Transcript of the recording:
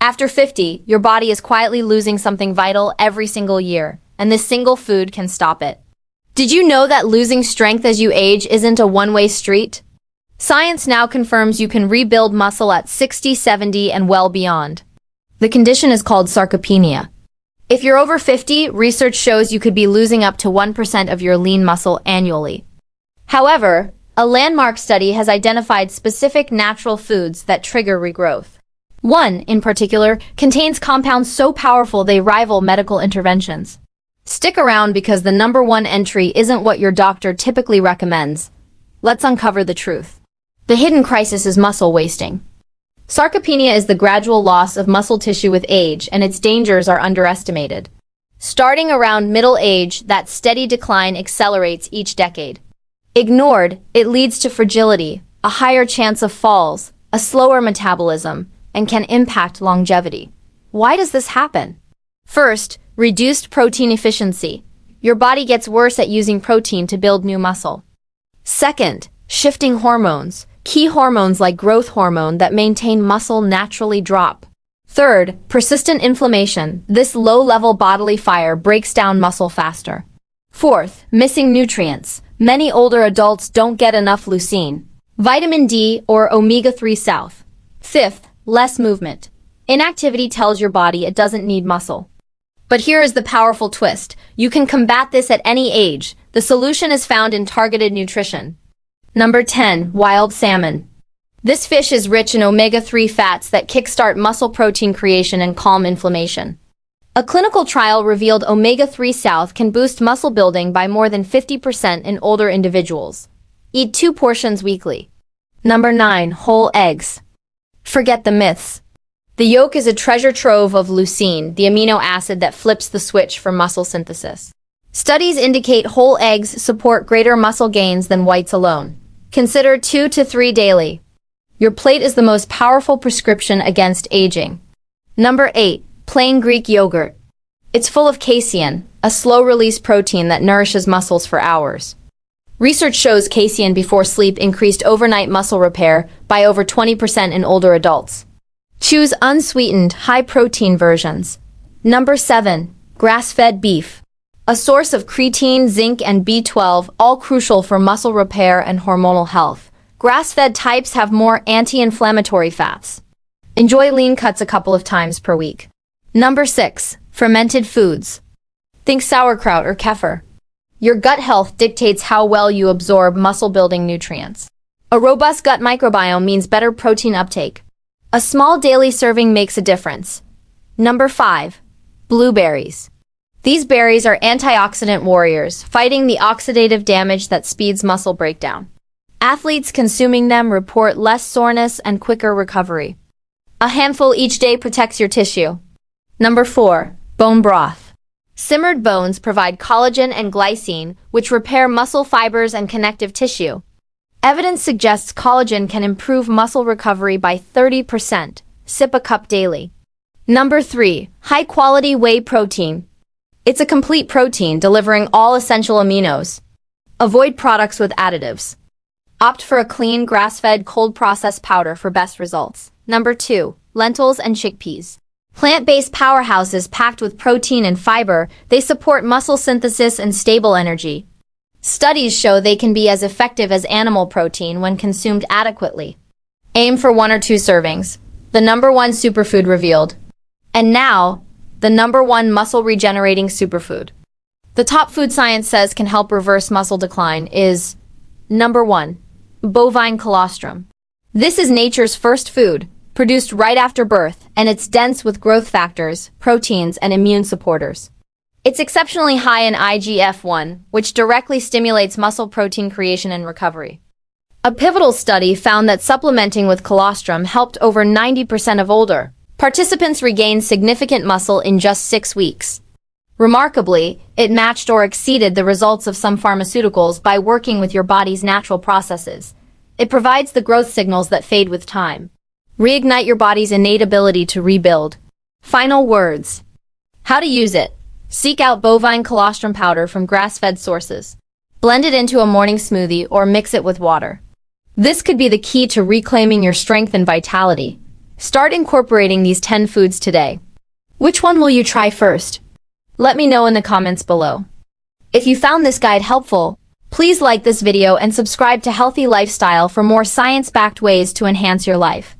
After 50, your body is quietly losing something vital every single year, and this single food can stop it. Did you know that losing strength as you age isn't a one-way street? Science now confirms you can rebuild muscle at 60, 70, and well beyond. The condition is called sarcopenia. If you're over 50, research shows you could be losing up to 1% of your lean muscle annually. However, a landmark study has identified specific natural foods that trigger regrowth. One, in particular, contains compounds so powerful they rival medical interventions. Stick around because the number one entry isn't what your doctor typically recommends. Let's uncover the truth. The hidden crisis is muscle wasting. Sarcopenia is the gradual loss of muscle tissue with age, and its dangers are underestimated. Starting around middle age, that steady decline accelerates each decade. Ignored, it leads to fragility, a higher chance of falls, a slower metabolism, and can impact longevity. Why does this happen? First, reduced protein efficiency. Your body gets worse at using protein to build new muscle. Second, shifting hormones. Key hormones like growth hormone that maintain muscle naturally drop. Third, persistent inflammation. This low-level bodily fire breaks down muscle faster. Fourth, missing nutrients. Many older adults don't get enough leucine, vitamin D, or omega-3 south. Fifth, less movement. Inactivity tells your body it doesn't need muscle. But here is the powerful twist. You can combat this at any age. The solution is found in targeted nutrition. Number 10. Wild salmon. This fish is rich in omega-3 fats that kickstart muscle protein creation and calm inflammation. A clinical trial revealed omega-3 south can boost muscle building by more than 50% in older individuals. Eat 2 portions weekly. Number 9. Whole eggs. Forget the myths. The yolk is a treasure trove of leucine, the amino acid that flips the switch for muscle synthesis. Studies indicate whole eggs support greater muscle gains than whites alone. Consider 2 to 3 daily. Your plate is the most powerful prescription against aging. Number 8. Plain Greek yogurt. It's full of casein, a slow-release protein that nourishes muscles for hours. Research shows casein before sleep increased overnight muscle repair by over 20% in older adults. Choose unsweetened, high-protein versions. Number 7. Grass-fed beef. A source of creatine, zinc, and B12, all crucial for muscle repair and hormonal health. Grass-fed types have more anti-inflammatory fats. Enjoy lean cuts a couple of times per week. Number 6. Fermented foods. Think sauerkraut or kefir. Your gut health dictates how well you absorb muscle-building nutrients. A robust gut microbiome means better protein uptake. A small daily serving makes a difference. Number 5. Blueberries. These berries are antioxidant warriors, fighting the oxidative damage that speeds muscle breakdown. Athletes consuming them report less soreness and quicker recovery. A handful each day protects your tissue. Number 4. Bone broth. Simmered bones provide collagen and glycine, which repair muscle fibers and connective tissue. Evidence suggests collagen can improve muscle recovery by 30%. Sip a cup daily. Number 3. High-quality whey protein. It's a complete protein delivering all essential aminos. Avoid products with additives. Opt for a clean, grass-fed, cold-processed powder for best results. Number 2. Lentils and chickpeas. Plant-based powerhouses packed with protein and fiber, they support muscle synthesis and stable energy. Studies show they can be as effective as animal protein when consumed adequately. Aim for 1 or 2 servings. The number 1 superfood revealed. And now, the number 1 muscle-regenerating superfood. The top food science says can help reverse muscle decline is number 1. Bovine colostrum. This is nature's first food, produced right after birth, and it's dense with growth factors, proteins, and immune supporters. It's exceptionally high in IGF-1, which directly stimulates muscle protein creation and recovery. A pivotal study found that supplementing with colostrum helped over 90% of older participants regain significant muscle in just 6 weeks. Remarkably, it matched or exceeded the results of some pharmaceuticals by working with your body's natural processes. It provides the growth signals that fade with time. Reignite your body's innate ability to rebuild. Final words. How to use it. Seek out bovine colostrum powder from grass-fed sources. Blend it into a morning smoothie or mix it with water. This could be the key to reclaiming your strength and vitality. Start incorporating these 10 foods today. Which one will you try first? Let me know in the comments below. If you found this guide helpful, please like this video and subscribe to Healthy Lifestyle for more science-backed ways to enhance your life.